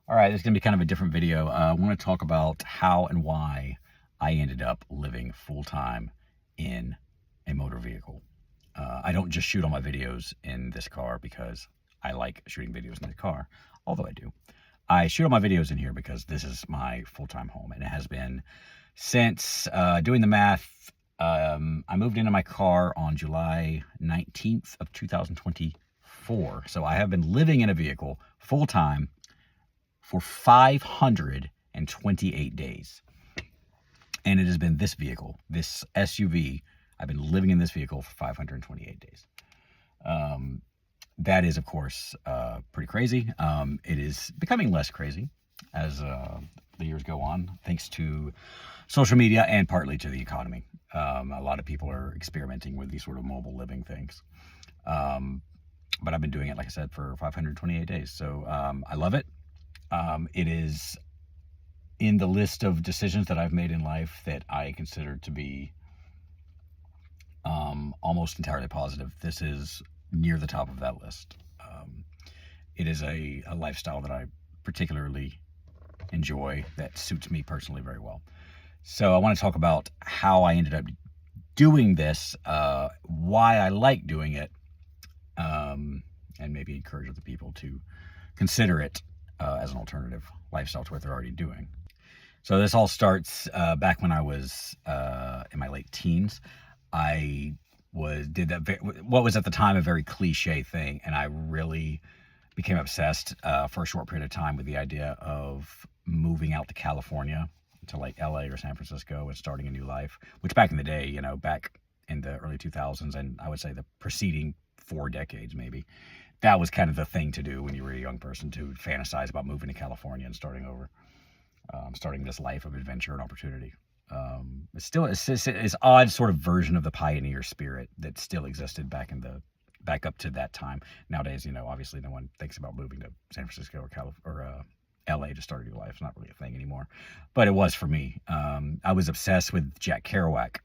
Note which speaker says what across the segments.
Speaker 1: All right, this is going to be kind of a different video. I want to talk about how and why I ended up living full-time in a motor vehicle. I don't just shoot all my videos in this car because I like shooting videos in the car, although I do. I shoot all my videos in here because this is my full-time home, and it has been since, doing the math, I moved into my car on July 19th of 2024. So I have been living in a vehicle full-time for 528 days. And it has been this vehicle, this SUV. I've been living in this vehicle for 528 days. That is, of course, pretty crazy. It is becoming less crazy as the years go on, thanks to social media and partly to the economy. A lot of people are experimenting with these sort of mobile living things. But I've been doing it, like I said, for 528 days. So I love it. It is in the list of decisions that I've made in life that I consider to be almost entirely positive. This is near the top of that list. It is a lifestyle that I particularly enjoy, that suits me personally very well. So I want to talk about how I ended up doing this, why I like doing it, and maybe encourage other people to consider it as an alternative lifestyle to what they're already doing. So this all starts back when I was in my late teens. I did that what was at the time a very cliche thing, and I really became obsessed for a short period of time with the idea of moving out to California, to like LA or San Francisco, and starting a new life. Which back in the day, back in the early 2000s, and I would say the preceding 4 decades maybe, that was kind of the thing to do when you were a young person, to fantasize about moving to California and starting over, starting this life of adventure and opportunity. It's still it's odd sort of version of the pioneer spirit that still existed back up to that time. Nowadays, obviously no one thinks about moving to San Francisco or LA to start a new life. It's not really a thing anymore, but it was for me. I was obsessed with Jack Kerouac,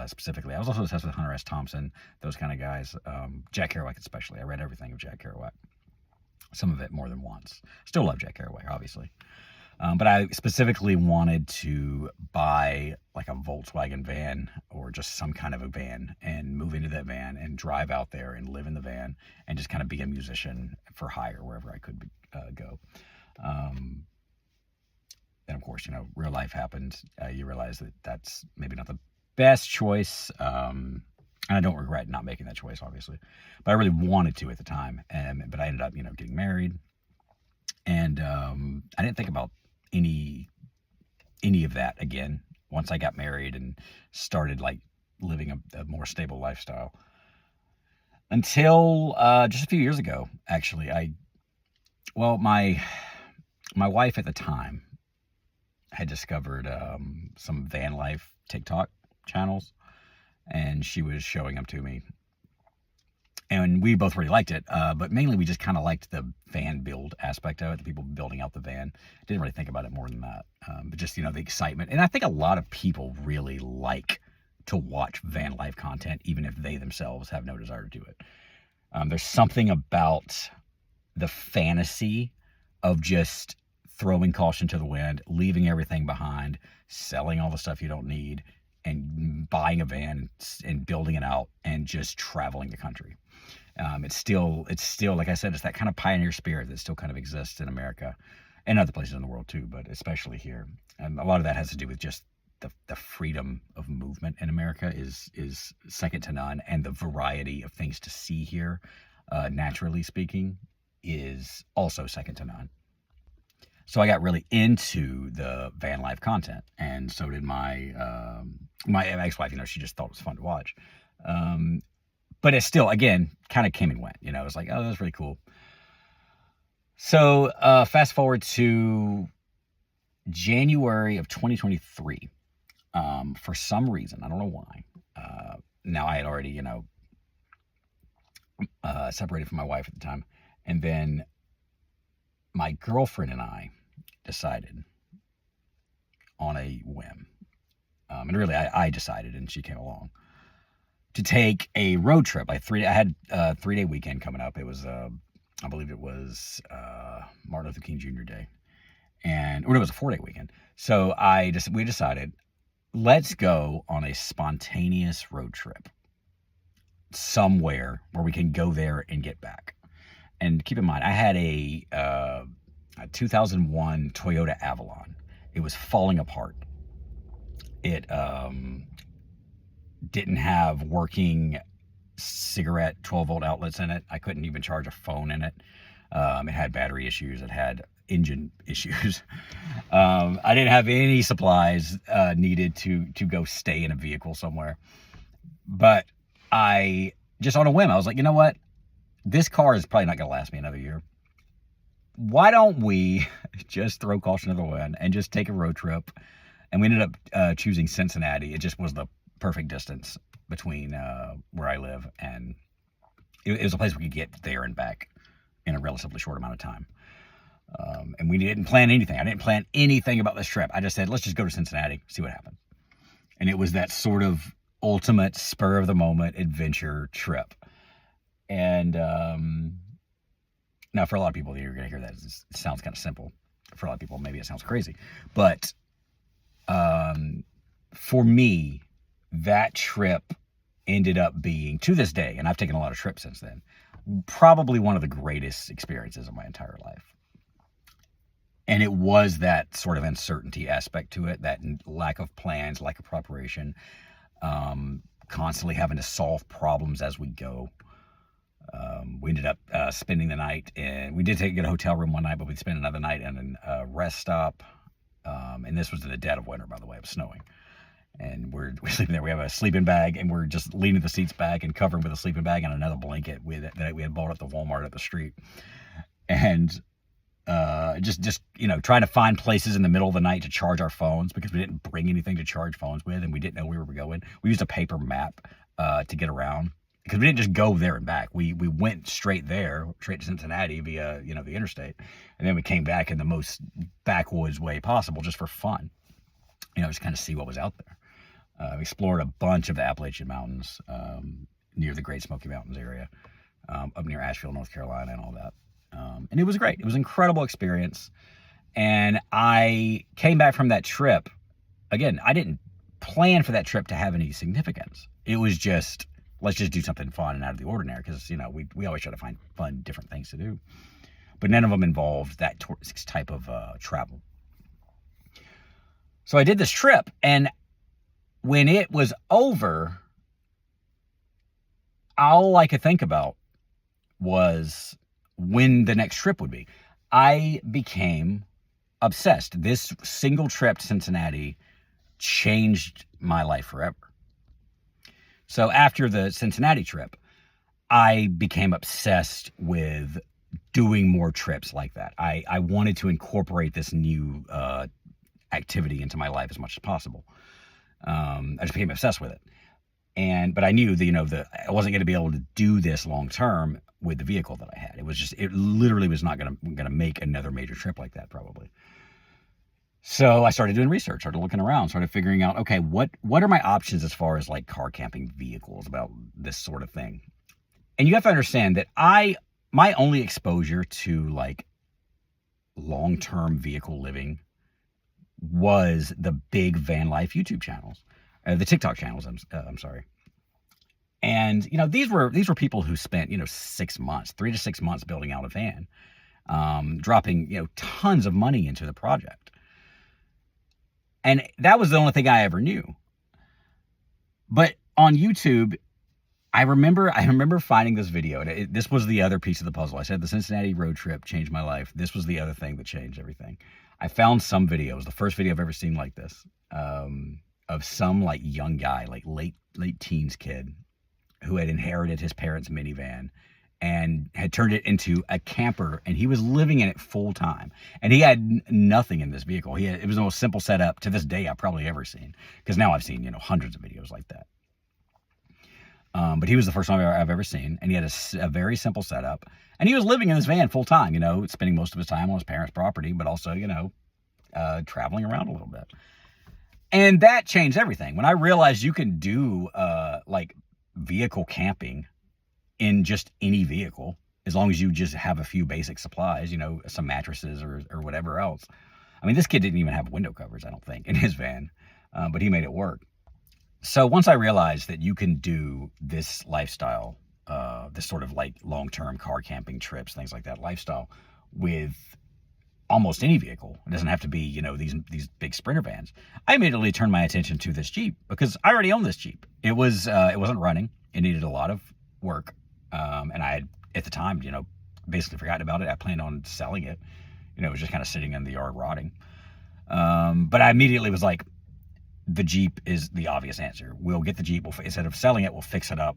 Speaker 1: specifically. I was also obsessed with Hunter S. Thompson, those kind of guys. Jack Kerouac especially. I read everything of Jack Kerouac, some of it more than once. Still love Jack Kerouac, obviously. But I specifically wanted to buy like a Volkswagen van, or just some kind of a van, and move into that van and drive out there and live in the van and just kind of be a musician for hire wherever I could go. Then, of course, real life happened. You realize that that's maybe not the best choice. And I don't regret not making that choice, obviously. But I really wanted to at the time. But I ended up, getting married. And I didn't think about any of that again once I got married and started like living a more stable lifestyle, until just a few years ago. Actually, my wife at the time had discovered some van life TikTok channels, and she was showing them to me, and we both really liked it, but mainly we just kind of liked the van build aspect of it, the people building out the van. Didn't really think about it more than that, but just, the excitement. And I think a lot of people really like to watch van life content, even if they themselves have no desire to do it. There's something about the fantasy of just throwing caution to the wind, leaving everything behind, selling all the stuff you don't need, and buying a van and building it out and just traveling the country. It's still, like I said, it's that kind of pioneer spirit that still kind of exists in America and other places in the world too, but especially here. And a lot of that has to do with just the freedom of movement in America is second to none, and the variety of things to see here, naturally speaking, is also second to none. So I got really into the van life content, and so did my ex-wife. She just thought it was fun to watch. But it still, again, kind of came and went. It was like, oh, that was really cool. So fast forward to January of 2023. For some reason, I don't know why. Now I had already, separated from my wife at the time, and then my girlfriend and I decided on a whim, and really I decided, and she came along, to take a road trip. I had a 3-day weekend coming up. It was, I believe it was Martin Luther King Jr. Day, or it was a 4-day weekend. So we decided, let's go on a spontaneous road trip somewhere where we can go there and get back. And keep in mind, I had a 2001 Toyota Avalon. It was falling apart. It didn't have working cigarette 12-volt outlets in it. I couldn't even charge a phone in it. It had battery issues. It had engine issues. I didn't have any supplies needed to go stay in a vehicle somewhere. But I, just on a whim, I was like, you know what? This car is probably not going to last me another year. Why don't we just throw caution to the wind and just take a road trip? And we ended up choosing Cincinnati. It just was the perfect distance between where I live, and it was a place we could get there and back in a relatively short amount of time. And we didn't plan anything. I didn't plan anything about this trip. I just said, let's just go to Cincinnati, see what happens. And it was that sort of ultimate spur of the moment adventure trip. And now for a lot of people, you're going to hear that it sounds kind of simple. For a lot of people, maybe it sounds crazy. But for me, that trip ended up being, to this day, and I've taken a lot of trips since then, probably one of the greatest experiences of my entire life. And it was that sort of uncertainty aspect to it, that lack of plans, lack of preparation, constantly having to solve problems as we go. We ended up spending the night, and we did get a hotel room one night, but we'd spend another night in a rest stop. And this was in the dead of winter, by the way. It was snowing. And we're sleeping there. We have a sleeping bag, and we're just leaning the seats back and covering with a sleeping bag and another blanket that we had bought at the Walmart up the street. And just trying to find places in the middle of the night to charge our phones, because we didn't bring anything to charge phones with, and we didn't know where we were going. We used a paper map to get around, because we didn't just go there and back. We went straight to Cincinnati via the interstate, and then we came back in the most backwoods way possible, just for fun. Just kind of see what was out there. We explored a bunch of the Appalachian Mountains near the Great Smoky Mountains area, up near Asheville, North Carolina, and all that. And it was great. It was an incredible experience. And I came back from that trip. Again, I didn't plan for that trip to have any significance. It was just, let's just do something fun and out of the ordinary, because we always try to find fun, different things to do. But none of them involved that type of travel. So I did this trip, and when it was over, all I could think about was when the next trip would be. I became obsessed. This single trip to Cincinnati changed my life forever. So after the Cincinnati trip, I became obsessed with doing more trips like that. I wanted to incorporate this new activity into my life as much as possible. I just became obsessed with it. But I knew that, I wasn't going to be able to do this long term with the vehicle that I had. It literally was not going to make another major trip like that, probably. So I started doing research, started looking around, started figuring out, okay, what are my options as far as like car camping vehicles about this sort of thing? And you have to understand that my only exposure to like long-term vehicle living was the big van life YouTube channels, the TikTok channels. I'm sorry. And these were people who spent 6 months, 3 to 6 months building out a van, dropping tons of money into the project. And that was the only thing I ever knew. But on YouTube, I remember finding this video, and this was the other piece of the puzzle. I said the Cincinnati road trip changed my life. This was the other thing that changed everything. I found some videos, the first video I've ever seen like this, of some like young guy, like late teens kid, who had inherited his parents' minivan and had turned it into a camper, and he was living in it full time. And he had nothing in this vehicle. It was the most simple setup to this day I've probably ever seen, because now I've seen hundreds of videos like that. But he was the first one I've ever seen, and he had a very simple setup, and he was living in this van full time, spending most of his time on his parents' property, but also traveling around a little bit. And that changed everything. When I realized you can do like vehicle camping in just any vehicle, as long as you just have a few basic supplies, some mattresses or whatever else. I mean, this kid didn't even have window covers, I don't think, in his van, but he made it work. So once I realized that you can do this lifestyle, this sort of like long-term car camping trips, things like that lifestyle with almost any vehicle, it doesn't have to be, you know, these big Sprinter vans, I immediately turned my attention to this Jeep because I already owned this Jeep. It wasn't running. It needed a lot of work. And I had, at the time, you know, basically forgotten about it. I planned on selling it. You know, it was just kind of sitting in the yard rotting. But I immediately was like, the Jeep is the obvious answer. We'll get the Jeep. Instead of selling it, we'll fix it up.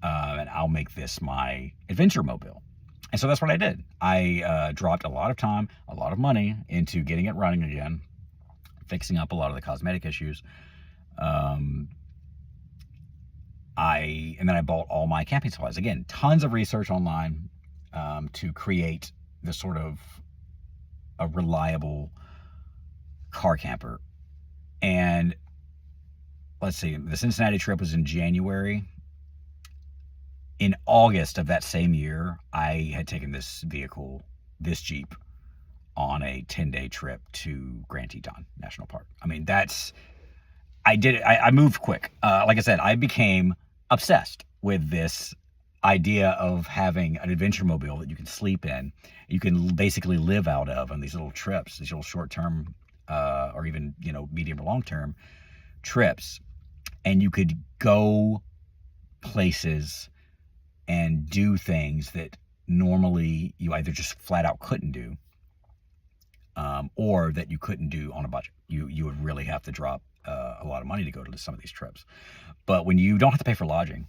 Speaker 1: And I'll make this my adventure mobile. And so that's what I did. I dropped a lot of time, a lot of money into getting it running again, fixing up a lot of the cosmetic issues. And then I bought all my camping supplies. Again, tons of research online to create this sort of a reliable car camper. And let's see, the Cincinnati trip was in January. In August of that same year, I had taken this vehicle, this Jeep, on a 10-day trip to Grand Teton National Park. I mean, I did it. I moved quick. Like I said, I became obsessed with this idea of having an adventure mobile that you can sleep in, you can basically live out of on these little trips, these little short-term or even, you know, medium or long-term trips. And you could go places and do things that normally you either just flat out couldn't do, or that you couldn't do on a budget. You would really have to drop a lot of money to go to some of these trips. But when you don't have to pay for lodging,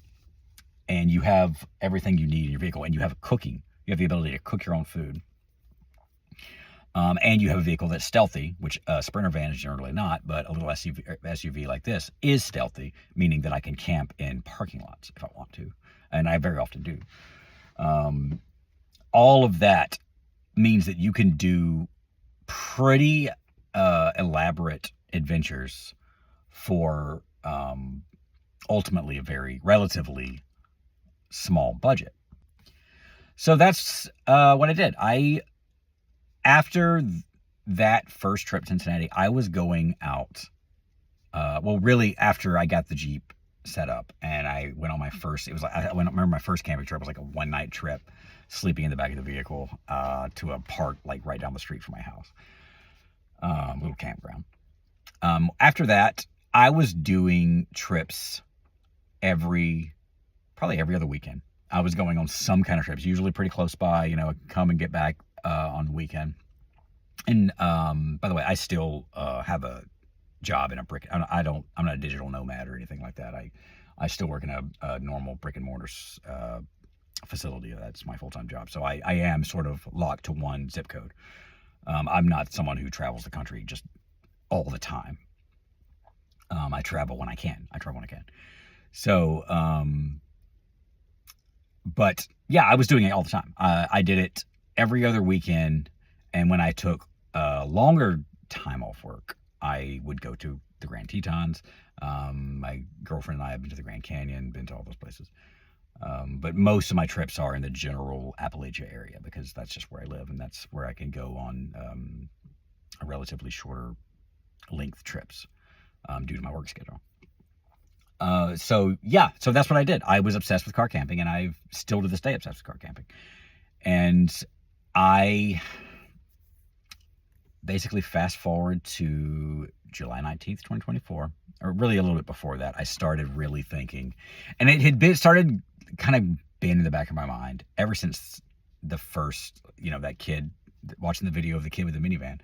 Speaker 1: and you have everything you need in your vehicle, and you have cooking, you have the ability to cook your own food, and you have a vehicle that's stealthy, which a Sprinter van is generally not, but a little SUV like this is stealthy, meaning that I can camp in parking lots if I want to, and I very often do. All of that means that you can do pretty elaborate adventures for ultimately a very relatively small budget. So that's what I did. After that first trip to Cincinnati, I was going out, really after I got the Jeep set up and I went on my first, I remember my first camping trip was like a one-night trip, sleeping in the back of the vehicle to a park like right down the street from my house, little campground. After that, I was doing trips probably every other weekend. I was going on some kind of trips, usually pretty close by, you know, come and get back on the weekend. And by the way, I still have a job in I'm not a digital nomad or anything like that. I still work in a normal brick and mortar facility. That's my full-time job. So I am sort of locked to one zip code. I'm not someone who travels the country just all the time. I travel when I can. So, but yeah, I was doing it all the time. I did it every other weekend. And when I took longer time off work, I would go to the Grand Tetons. My girlfriend and I have been to the Grand Canyon, been to all those places. But most of my trips are in the general Appalachia area because that's just where I live, and that's where I can go on a relatively shorter length trips due to my work schedule. So that's what I did. I was obsessed with car camping, and I'm still to this day obsessed with car camping. And I basically fast forward to July 19th, 2024, or really a little bit before that, I started really thinking, and it had started kind of being in the back of my mind ever since the first, that kid, watching the video of the kid with the minivan.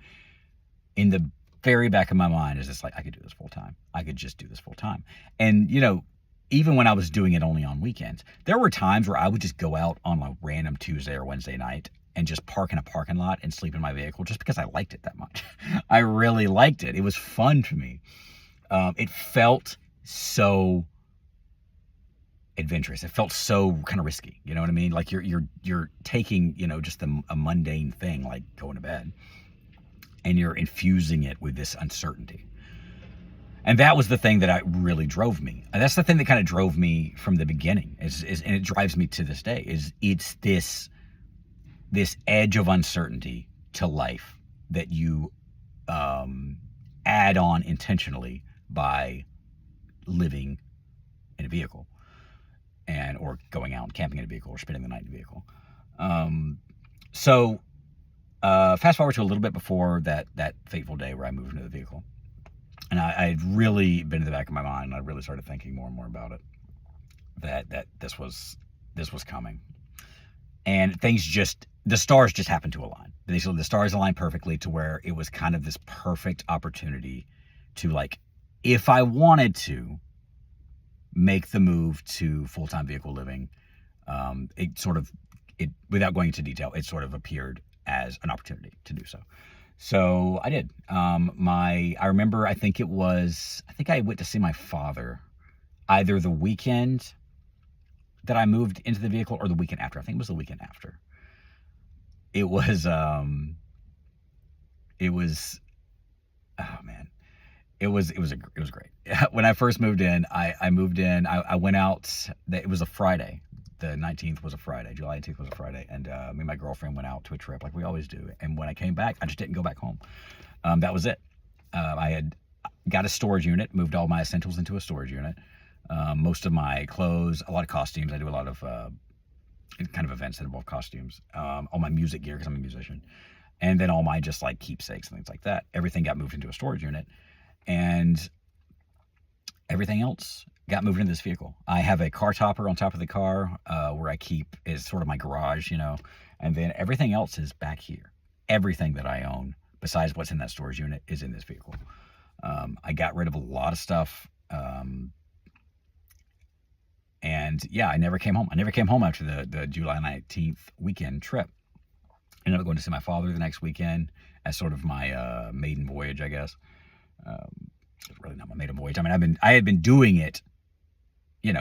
Speaker 1: In the very back of my mind is just like, I could do this full time. I could just do this full time. And, even when I was doing it only on weekends, there were times where I would just go out on a random Tuesday or Wednesday night and just park in a parking lot and sleep in my vehicle just because I liked it that much. I really liked it. It was fun to me. It felt so adventurous. It felt so kind of risky. You know what I mean? Like you're taking, just a mundane thing like going to bed, and you're infusing it with this uncertainty. And that was the thing that really drove me. And that's the thing that kind of drove me from the beginning, and it drives me to this day, it's this edge of uncertainty to life that you add on intentionally by living in a vehicle or going out and camping in a vehicle or spending the night in a vehicle. So fast forward to a little bit before that fateful day where I moved into the vehicle. And I had really been in the back of my mind, and I really started thinking more and more about it, that this was coming. And the stars just happened to align. The stars aligned perfectly to where it was kind of this perfect opportunity to, like, if I wanted to, make the move to full-time vehicle living. Without going into detail, it sort of appeared as an opportunity to do so. So I did. I remember, I think I went to see my father either the weekend that I moved into the vehicle or the weekend after. I think it was the weekend after. It was, oh man, it was great. When I first moved in, I went out, it was a Friday. The 19th was a Friday. July 18th was a Friday. And me and my girlfriend went out to a trip like we always do. And when I came back, I just didn't go back home. That was it. I had got a storage unit, moved all my essentials into a storage unit. Most of my clothes, a lot of costumes. I do a lot of kind of events that involve costumes. All my music gear, because I'm a musician. And then all my just like keepsakes and things like that. Everything got moved into a storage unit. And everything else got moved into this vehicle. I have a car topper on top of the car where I keep, is sort of my garage, and then everything else is back here. Everything that I own, besides what's in that storage unit, is in this vehicle. I got rid of a lot of stuff. And yeah, I never came home. I never came home after the July 19th weekend trip. I ended up going to see my father the next weekend as sort of my maiden voyage, I guess. It's really not my maiden voyage. I mean, I had been doing it,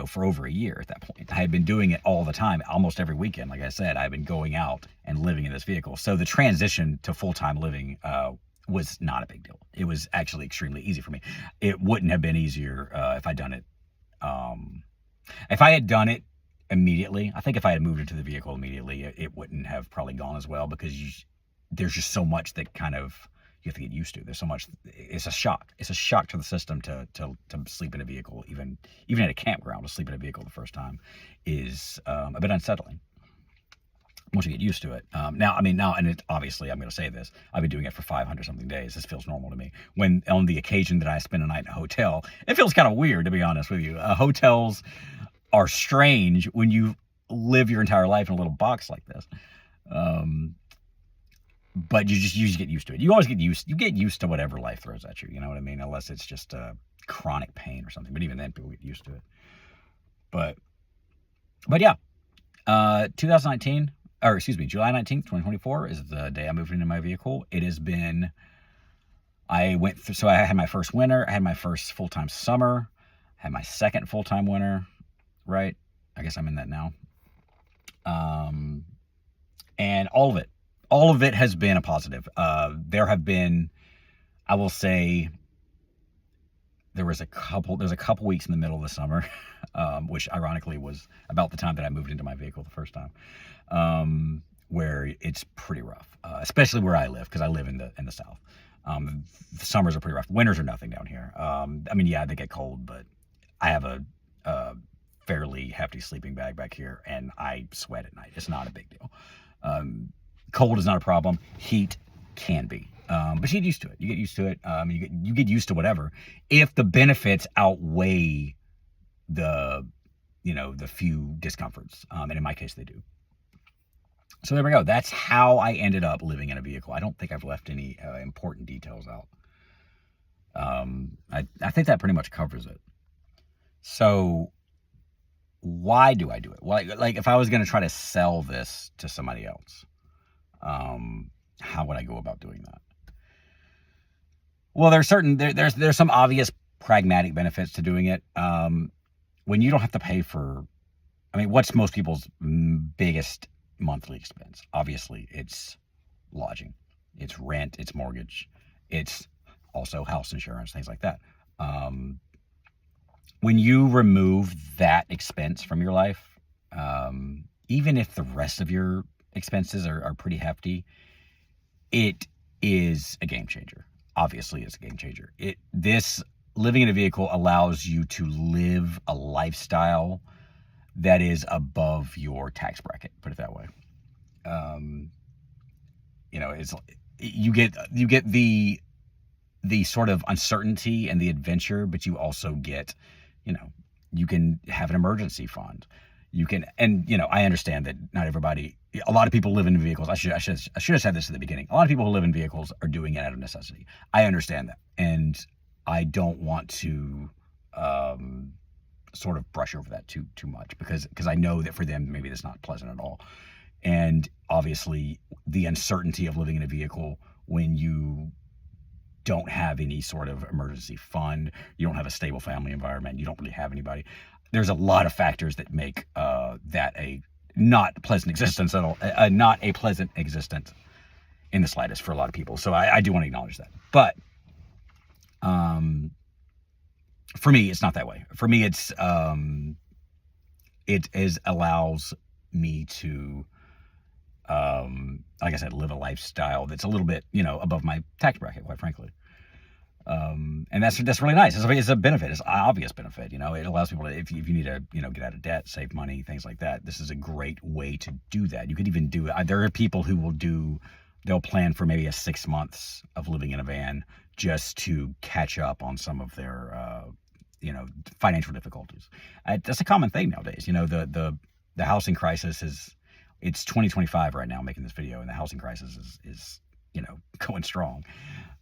Speaker 1: for over a year at that point. I had been doing it all the time, almost every weekend. Like I said, I've been going out and living in this vehicle. So the transition to full-time living was not a big deal. It was actually extremely easy for me. It wouldn't have been easier if I'd done it. If I had done it immediately, I think if I had moved into the vehicle immediately, it wouldn't have probably gone as well, because there's just so much that kind of you have to get used to. There's so much. It's a shock. It's a shock to the system to sleep in a vehicle, even at a campground. To sleep in a vehicle the first time is a bit unsettling once you get used to it. Now, and obviously, I'm going to say this, I've been doing it for 500 something days. This feels normal to me. When on the occasion that I spend a night in a hotel, it feels kind of weird, to be honest with you. Hotels are strange when you live your entire life in a little box like this. But you just get used to it. You get used to whatever life throws at you. You know what I mean? Unless it's just chronic pain or something. But even then, people get used to it. But yeah, 2019, or excuse me, July 19th, 2024 is the day I moved into my vehicle. It has been, so I had my first winter, I had my first full-time summer, I had my second full-time winter, right? I guess I'm in that now. And all of it has been a positive. There have been, I will say, there's a couple weeks in the middle of the summer, which ironically was about the time that I moved into my vehicle the first time, where it's pretty rough, especially where I live, because I live in the South. The summers are pretty rough. Winters are nothing down here. Yeah, they get cold, but I have a fairly hefty sleeping bag back here, and I sweat at night. It's not a big deal. Cold is not a problem. Heat can be. But you get used to it. You get used to it. You get used to whatever. If the benefits outweigh the few discomforts. And in my case, they do. So there we go. That's how I ended up living in a vehicle. I don't think I've left any important details out. I think that pretty much covers it. So why do I do it? Well, like if I was going to try to sell this to somebody else, how would I go about doing that? Well, there's some obvious pragmatic benefits to doing it. When you don't have to pay for, what's most people's biggest monthly expense? Obviously, it's lodging, it's rent, it's mortgage, it's also house insurance, things like that. When you remove that expense from your life, even if the rest of your expenses are pretty hefty, it is a game changer. obviously is a game changer. This living in a vehicle allows you to live a lifestyle that is above your tax bracket, put it that way. It's you get the sort of uncertainty and the adventure, but you also get, you can have an emergency fund. You can, and I understand that not everybody, a lot of people live in vehicles. I should have said this at the beginning. A lot of people who live in vehicles are doing it out of necessity. I understand that, and I don't want to sort of brush over that too much, because I know that for them maybe that's not pleasant at all. And obviously the uncertainty of living in a vehicle when you don't have any sort of emergency fund, you don't have a stable family environment, you don't really have anybody. There's a lot of factors that make that a not pleasant existence at all, not a pleasant existence in the slightest for a lot of people. So I do want to acknowledge that. But for me, it's not that way. For me, it allows me to, like I said, live a lifestyle that's a little bit, above my tax bracket, quite frankly. And that's really nice. It's a benefit. It's an obvious benefit. It allows people to, if you need to, get out of debt, save money, things like that. This is a great way to do that. You could even do it. There are people who they'll plan for maybe 6 months of living in a van just to catch up on some of their, financial difficulties. That's a common thing nowadays. The housing crisis it's 2025 right now, making this video, and the housing crisis is going strong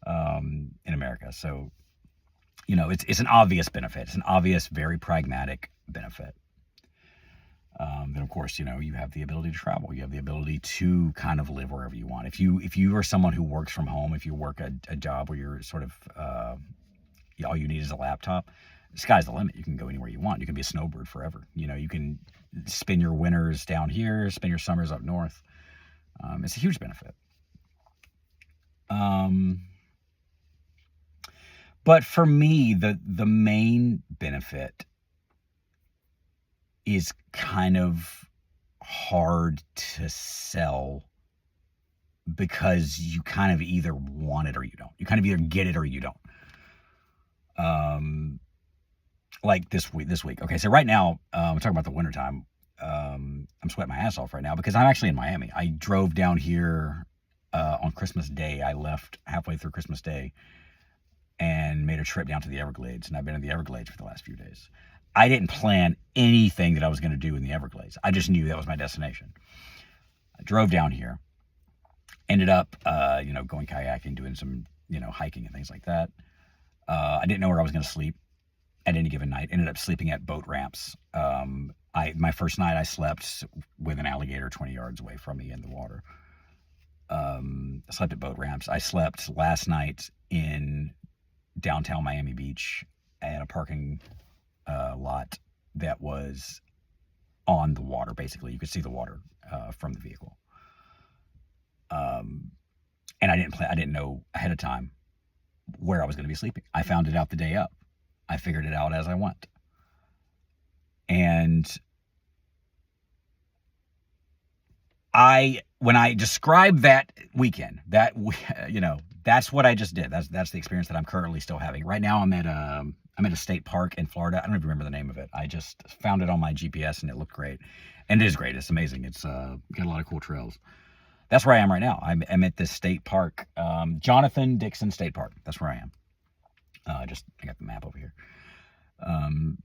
Speaker 1: in America. So, it's an obvious benefit. It's an obvious, very pragmatic benefit. Then of course, you have the ability to travel. You have the ability to kind of live wherever you want. If you are someone who works from home, if you work a job where you're sort of all you need is a laptop, the sky's the limit. You can go anywhere you want. You can be a snowbird forever. You can spend your winters down here, spend your summers up north. It's a huge benefit. But for me, the main benefit is kind of hard to sell, because you kind of either want it or you don't. You kind of either get it or you don't. Like this week. Okay, so right now, we're talking about the wintertime. I'm sweating my ass off right now because I'm actually in Miami. I drove down here on Christmas Day. I left halfway through Christmas Day and made a trip down to the Everglades, and I've been in the Everglades for the last few days. I didn't plan anything that I was going to do in the Everglades. I just knew that was my destination. I drove down here, ended up, going kayaking, doing some, hiking and things like that. I didn't know where I was going to sleep at any given night. Ended up sleeping at boat ramps. My first night I slept with an alligator 20 yards away from me in the water. I slept at boat ramps. I slept last night in downtown Miami Beach at a parking lot that was on the water. Basically, you could see the water from the vehicle. And I didn't know ahead of time where I was going to be sleeping. I found it out the day up. I figured it out as I went. And when I describe that weekend, that's what I just did. That's the experience that I'm currently still having. Right now I'm at a state park in Florida. I don't even remember the name of it. I just found it on my GPS and it looked great. And it is great. It's amazing. It's got a lot of cool trails. That's where I am right now. I'm at this state park, Jonathan Dixon State Park. That's where I am. I got the map over here. And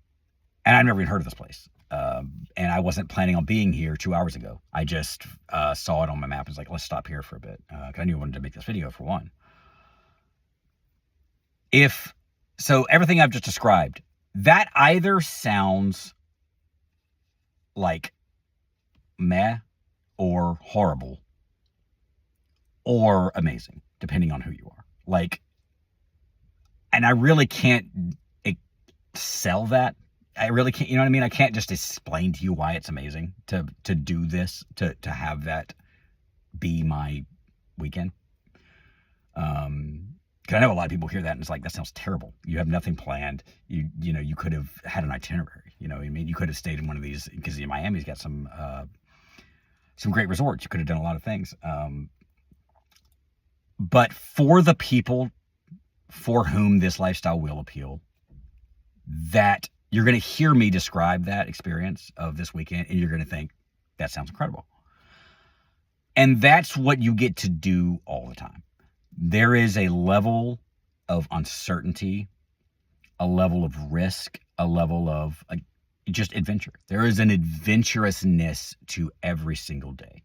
Speaker 1: I've never even heard of this place. And I wasn't planning on being here 2 hours ago. I just saw it on my map and was like, let's stop here for a bit. 'Cause I knew I wanted to make this video for one. So everything I've just described, that either sounds like meh or horrible or amazing, depending on who you are. And I really can't sell that. I really can't, you know what I mean? I can't just explain to you why it's amazing to do this, to have that be my weekend. Because I know a lot of people hear that and it's like, that sounds terrible. You have nothing planned. You could have had an itinerary. You know what I mean? You could have stayed in one of these, because Miami's got some great resorts. You could have done a lot of things. But for the people for whom this lifestyle will appeal, that you're going to hear me describe that experience of this weekend, and you're going to think, that sounds incredible. And that's what you get to do all the time. There is a level of uncertainty, a level of risk, a level of just adventure. There is an adventurousness to every single day,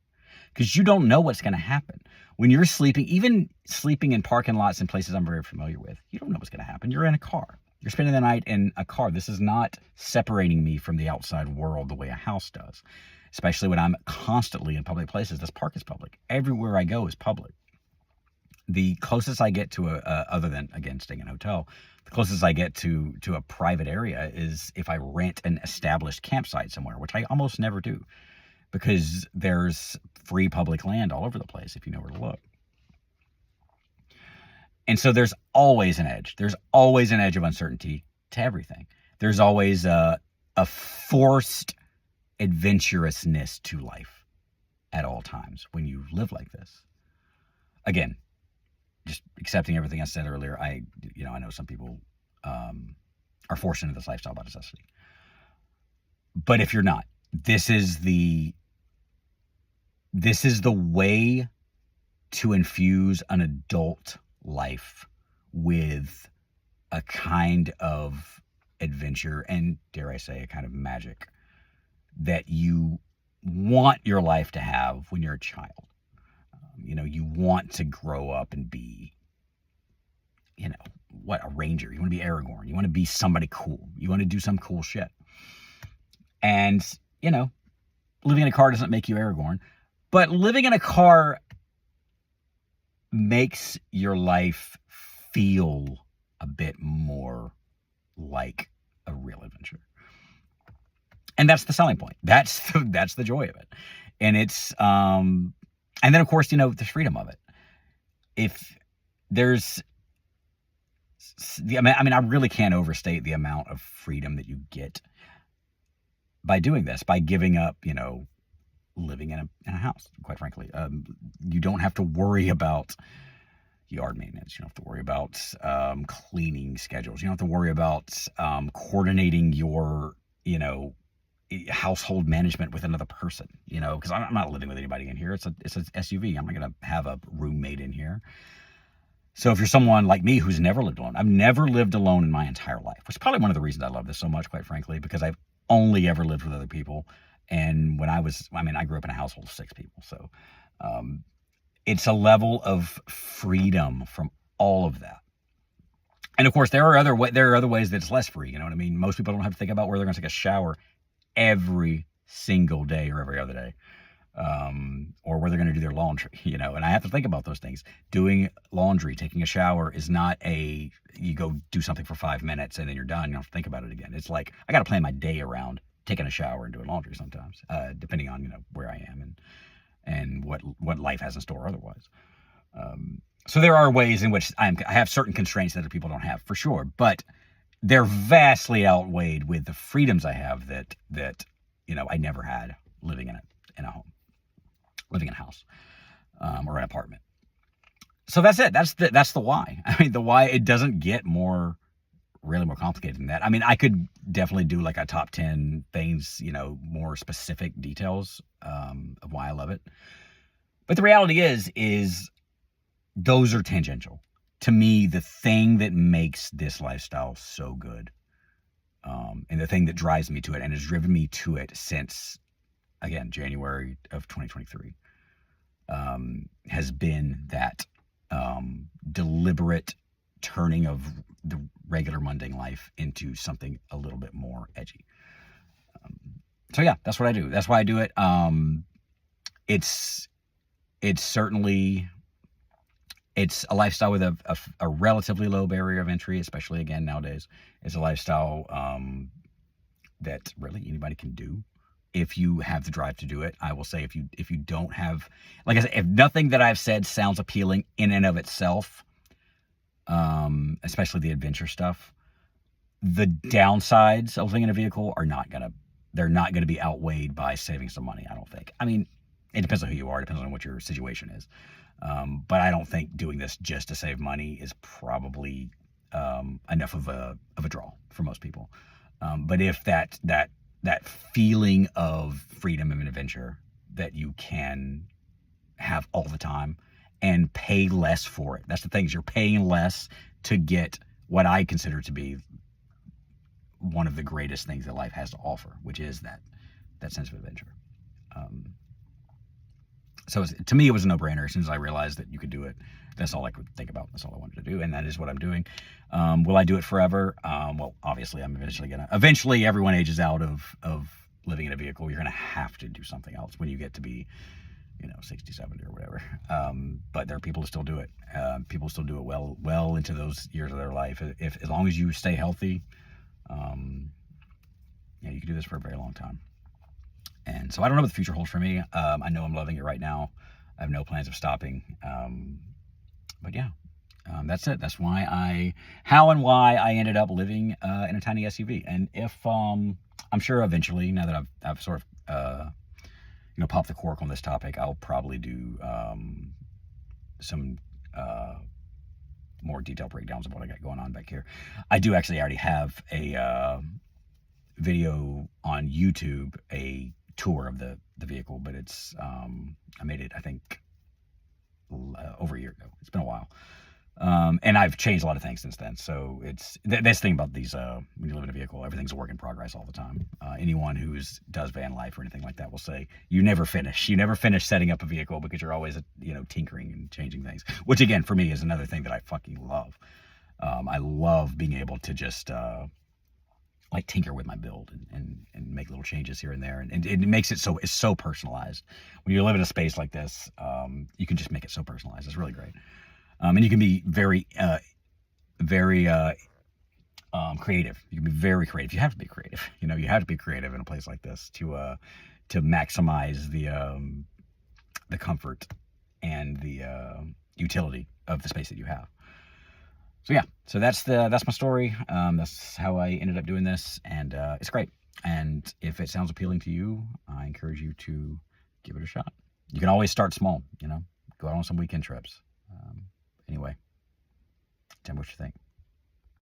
Speaker 1: because you don't know what's going to happen. When you're sleeping, even sleeping in parking lots and places I'm very familiar with, you don't know what's going to happen. You're in a car. You're spending the night in a car. This is not separating me from the outside world the way a house does, especially when I'm constantly in public places. This park is public. Everywhere I go is public. The closest I get to other than, again, staying in a hotel, the closest I get to a private area is if I rent an established campsite somewhere, which I almost never do, because there's free public land all over the place if you know where to look. And so there's always an edge. There's always an edge of uncertainty to everything. There's always a forced adventurousness to life at all times when you live like this. Again, just accepting everything I said earlier, I know some people are forced into this lifestyle by necessity. But if you're not, this is the way to infuse an adult life with a kind of adventure and, dare I say, a kind of magic that you want your life to have when you're a child. You want to grow up and be, a ranger. You want to be Aragorn. You want to be somebody cool. You want to do some cool shit. And, living in a car doesn't make you Aragorn, but living in a car makes your life feel a bit more like a real adventure. And that's the selling point. That's the joy of it. And it's, and then of course, the freedom of it. If there's, I really can't overstate the amount of freedom that you get by doing this, by giving up, living in a house, quite frankly. You don't have to worry about yard maintenance. You don't have to worry about cleaning schedules. You don't have to worry about coordinating your, household management with another person, because I'm not living with anybody in here. It's an SUV. I'm not going to have a roommate in here. So if you're someone like me who's never lived alone, I've never lived alone in my entire life, which is probably one of the reasons I love this so much, quite frankly, because I've only ever lived with other people. And when I grew up in a household of 6 people. So it's a level of freedom from all of that. And of course, there are other ways that it's less free. You know what I mean? Most people don't have to think about where they're going to take a shower every single day or every other day, or where they're going to do their laundry, and I have to think about those things. Doing laundry, taking a shower is not you go do something for 5 minutes and then you're done. You don't have to think about it again. It's like, I got to plan my day around taking a shower and doing laundry sometimes, depending on, where I am and what life has in store otherwise. So there are ways in which I have certain constraints that other people don't have, for sure, but they're vastly outweighed with the freedoms I have that I never had living in a home, living in a house, or an apartment. So that's it. That's the why. The why, it doesn't get really more complicated than that. I could definitely do like a top 10 things, more specific details of why I love it. But the reality is those are tangential. To me, the thing that makes this lifestyle so good, and the thing that drives me to it and has driven me to it since, again, January of 2023, has been that deliberate turning of the regular mundane life into something a little bit more edgy. So yeah, that's what I do. That's why I do it. It's certainly, it's a lifestyle with a relatively low barrier of entry, especially again nowadays. It's a lifestyle that really anybody can do if you have the drive to do it. I will say, if you don't have, like I said, if nothing that I've said sounds appealing in and of itself, especially the adventure stuff, the downsides of living in a vehicle they're not gonna be outweighed by saving some money, I don't think. It depends on who you are, it depends on what your situation is. But I don't think doing this just to save money is probably enough of a draw for most people. But if that feeling of freedom and adventure that you can have all the time and pay less for it. That's the thing, is you're paying less to get what I consider to be one of the greatest things that life has to offer, which is that sense of adventure. So to me, it was a no-brainer. As soon as I realized that you could do it, that's all I could think about. That's all I wanted to do, and that is what I'm doing. Will I do it forever? Well, obviously, I'm eventually everyone ages out of living in a vehicle. You're gonna have to do something else when you get to be, 60, 70 or whatever. But there are people who still do it. People still do it well into those years of their life. If as long as you stay healthy, you can do this for a very long time. And so I don't know what the future holds for me. I know I'm loving it right now. I have no plans of stopping. But yeah, that's it. That's how and why I ended up living in a tiny SUV. And if I'm sure eventually, now that I've sort of popped the cork on this topic, I'll probably do some more detailed breakdowns of what I got going on back here. I do actually already have a video on YouTube, a tour of the vehicle, but it's I made it, I think, over a year ago. It's been a while. And I've changed a lot of things since then. So it's that's the thing about these, when you live in a vehicle, everything's a work in progress all the time. Anyone who does van life or anything like that will say you never finish setting up a vehicle, because you're always tinkering and changing things, which again for me is another thing that I fucking love. I love being able to just like tinker with my build and make little changes here and there, and it makes it so it's so personalized. When you live in a space like this, you can just make it so personalized. It's really great. And you can be very creative. You can be very creative. You have to be creative. You have to be creative in a place like this to maximize the comfort and the utility of the space that you have. So yeah, so that's my story. That's how I ended up doing this, and it's great. And if it sounds appealing to you, I encourage you to give it a shot. You can always start small. Go out on some weekend trips. Anyway, tell me what you think.